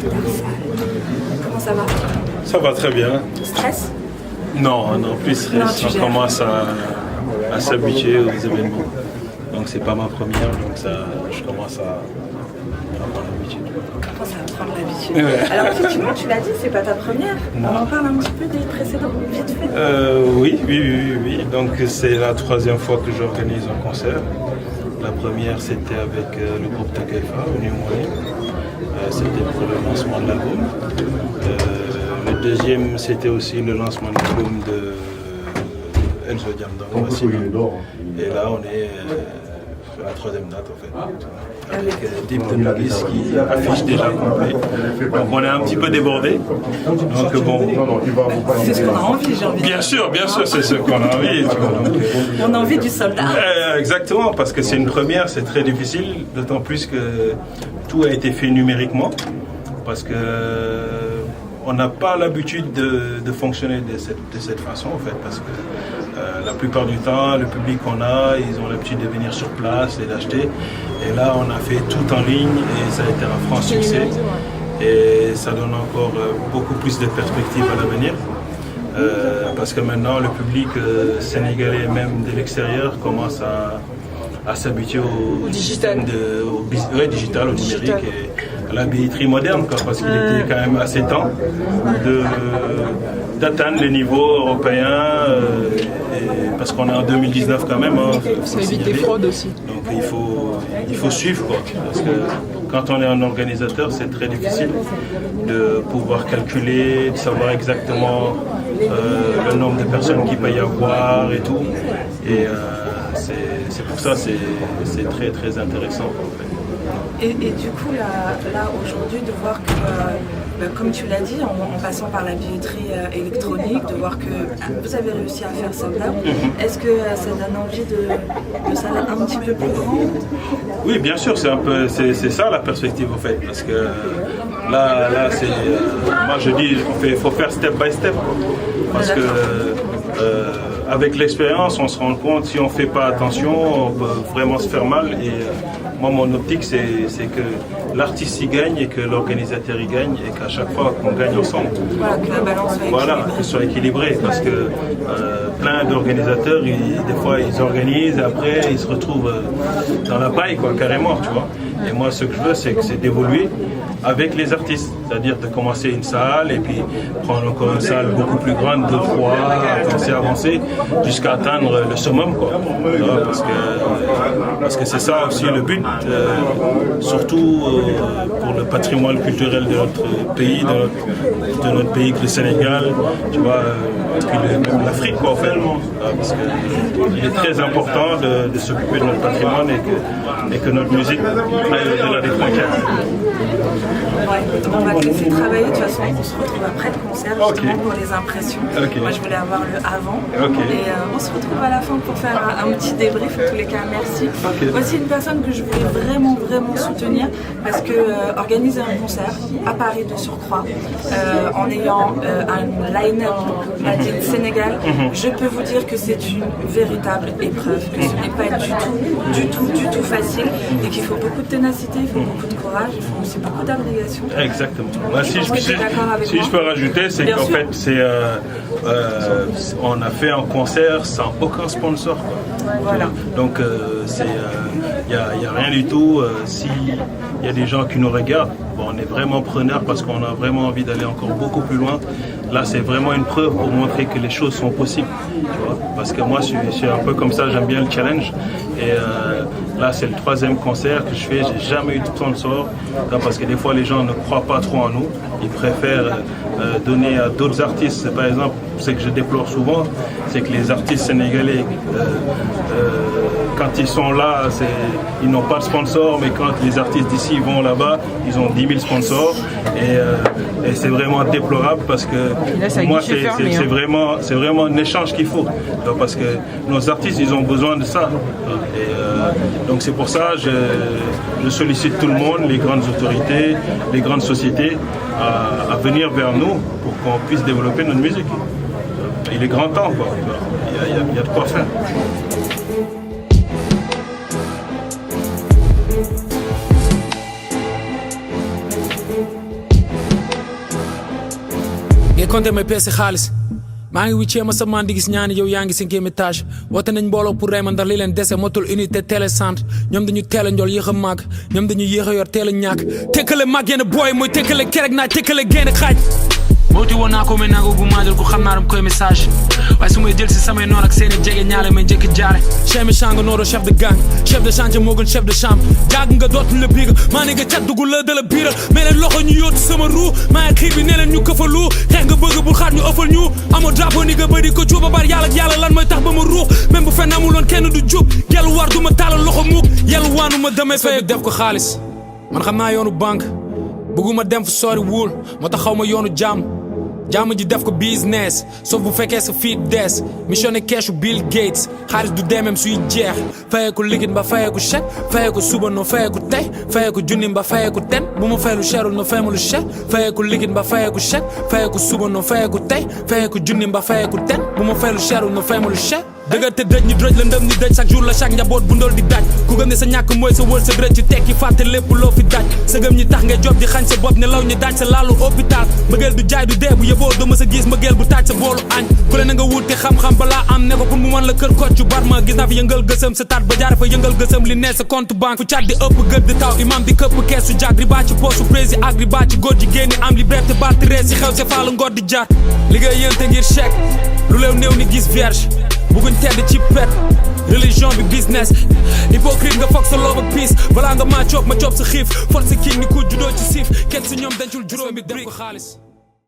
Comment ça va? Ça va très bien. Stress? Non, plus stress. On commence à s'habituer aux événements. Donc c'est pas ma première, donc ça, je commence à prendre l'habitude. Comment ça va prendre l'habitude? Alors effectivement, tu l'as dit, c'est pas ta première. Non. On en parle un petit peu des précédents, vite fait. Oui. Donc c'est la troisième fois que j'organise un concert. La première c'était avec le groupe Takaifa au New Morning. C'était pour le lancement de l'album. Le deuxième c'était aussi le lancement de l'album de Enzo Diamdong. Et là on est la troisième date en fait, avec Deep the Nuggies qui affiche déjà complet. Donc on est un petit peu débordé. Donc bon. C'est ce qu'on a envie, j'ai envie de dire. Bien sûr, c'est ce qu'on a envie. On a envie du soldat. Exactement, parce que c'est une première, c'est très difficile, d'autant plus que tout a été fait numériquement, parce que on n'a pas l'habitude de fonctionner de cette façon en fait, parce que la plupart du temps, le public qu'on a, ils ont l'habitude de venir sur place et d'acheter. Et là, on a fait tout en ligne et ça a été un franc succès. Et ça donne encore beaucoup plus de perspectives à l'avenir. Parce que maintenant, le public sénégalais, même de l'extérieur, commence à s'habituer au digital. Digital, au numérique et à la billetterie moderne, quoi, parce qu'il était quand même assez temps d'atteindre les niveaux européens, parce qu'on est en 2019 quand même. Ça évite des fraudes aussi. Donc il faut suivre, quoi, parce que quand on est un organisateur, c'est très difficile de pouvoir calculer, de savoir exactement le nombre de personnes qui payent à boire et tout. Et c'est pour ça c'est très très intéressant en fait. Et du coup, là aujourd'hui, de voir que, comme tu l'as dit, en passant par la billetterie électronique, de voir que vous avez réussi à faire ça là, est-ce que ça donne envie de ça un petit peu plus grand? Oui, bien sûr, c'est ça la perspective en fait, parce que là c'est, moi je dis, il faut faire step by step, parce que avec l'expérience, on se rend compte, si on ne fait pas attention, on peut vraiment se faire mal. Et moi, mon optique, c'est que l'artiste y gagne et que l'organisateur y gagne et qu'à chaque fois qu'on gagne ensemble, voilà, que la balance soit équilibrée. Parce que plein d'organisateurs, des fois, ils organisent et après, ils se retrouvent dans la paille, quoi, carrément, tu vois. Et moi, ce que je veux, c'est d'évoluer avec les artistes, c'est-à-dire de commencer une salle et puis prendre encore une salle beaucoup plus grande, 2 fois, avancer jusqu'à atteindre le summum, quoi. Parce que c'est ça aussi le but, surtout pour le patrimoine culturel de notre pays, de notre pays que le Sénégal, tu vois, et puis même l'Afrique, quoi, en fait. Parce qu'il est très important de s'occuper de notre patrimoine et que notre musique aille au-delà des frontières. Ouais, on va te laisser travailler, de toute façon on se retrouve après le concert justement pour les impressions. Moi je voulais avoir le avant et on se retrouve à la fin pour faire un petit débrief. En tous les cas, merci. Voici une personne que je voulais vraiment soutenir parce que organiser un concert à Paris de surcroît en ayant un line-up Made in Sénégal, je peux vous dire que c'est une véritable épreuve, que ce n'est pas du tout facile et qu'il faut beaucoup de ténacité, il faut beaucoup de courage, il faut aussi beaucoup d'abnégation. Exactement. Si je peux rajouter, c'est qu'en fait, on a fait un concert sans aucun sponsor. Voilà. Donc, il n'y a rien du tout. S'il y a des gens qui nous regardent, bon, on est vraiment preneurs parce qu'on a vraiment envie d'aller encore beaucoup plus loin. Là, c'est vraiment une preuve pour montrer que les choses sont possibles. Tu vois, parce que moi, je suis un peu comme ça, j'aime bien le challenge. Et là, c'est le 3e concert que je fais. J'ai jamais eu de sponsor. Parce que des fois, les gens ne croient pas trop en nous. Ils préfèrent donner à d'autres artistes. Par exemple, ce que je déplore souvent, c'est que les artistes sénégalais, quand ils sont là, ils n'ont pas de sponsor, mais quand les artistes d'ici vont là-bas, ils ont 10 000 sponsors. Et c'est vraiment déplorable parce que là, pour moi, c'est vraiment un échange qu'il faut. Parce que nos artistes, ils ont besoin de ça. Et donc c'est pour ça que je sollicite tout le monde, les grandes autorités, les grandes sociétés, à venir vers nous pour qu'on puisse développer notre musique. Il est grand temps, quoi. Il y a de quoi faire. ngay compter may peese xaalis maa ngi wiccee ma sa man di gis ñaani yow yaa ngi 5e étage woote nañ mbooloo pour rey ma ndax li leen dese motul unité télécentre ñoom dañu teel a njool yéex a màgg ñoom dañu yéex a yor teel a ñàkk tekkale màgg yenn booy mooy tekkale kerek naa tekkale génn xaaj booti woon naa ko mais naa ko gu maajal ko xam naa dam koy message waaye su may jël si samay noon ak seeni jege ñaale may njëkk jaare chef méchant nga nooro chef de gang chef de chantier moo gën chef de chambre jàgg nga dootuñ la biiga maa ne nga cat dugg la da la biira mais leen loxo ñu yóotu sama ruu maa ngi xiir bi ne leen ñu këfalu xeex nga bëgg bul xaat ñu ëffal ñu amoo drapeau ni nga bëri ko cuuba bar yàlla ak yàlla lan mooy tax ba ma ruux même bu fenn amuloon kenn du jub yellu war du ma taalal loxo muuk yellu waanu ma damay fay def ko xaalis man xam naa yoonu banque bëgguma dem fu sori wul moo tax xaw ma yoonu jàmm ji def ko business sauf bu fekkee sa fiit des missionné keesu Bill Gates xaalis du demeem suy jeex fayee ko liquide ba fayee ko chèque fayee ko suba no fayee ko tey fayee ko junni ba fayee ko ten bu ma fay lu cherul no fay ma lu chèque fayee ko liquide ba fayee ko chèque fayee ko suba no fayee ko tey fayee ko junni ba fayee ko ten bu ma fay lu cherul no fay ma lu chèque dëgër te dëj ñu dëj la ndëm ni dëj chaque jour la chaque njaboot bu ndol di daj ku gëm ne sa ñàkk mooy sa wërsëg rëcc ci tekki fàtte lépp loo fi daj sa gëm ñi tax ngay job di xañ sa bopp ne law ñi daaj sa laalu hôpital mbëggeel du jaay du dee bu yeboo doo ma sa gis mbëggeel bu taaj sa boolu añ ku le na nga wuti xam-xam balaa am ne ko pour mu mën la kër kocc bar ma gis naa fi yëngal gësëm sa taat ba jaare fa yëngal gësëm li ne sa compte banque fu cat di ëpp gëdd di taw imam di këpp keesu jaag riba ci poosu prési ak riba ci góor ji génni am liberté balti rees si xew se faalu ngor di jaat liggéey yénte ngir chèque lu leew néew ni gis vierge bëgguñ tedd ci pet religion bi business hypocrite nga foog sa love ak peace balaa nga maa coob ma coob sa xiif force kii ni ku juddoo ci siif kenn si ñoom dencul juróomi def ko xaalis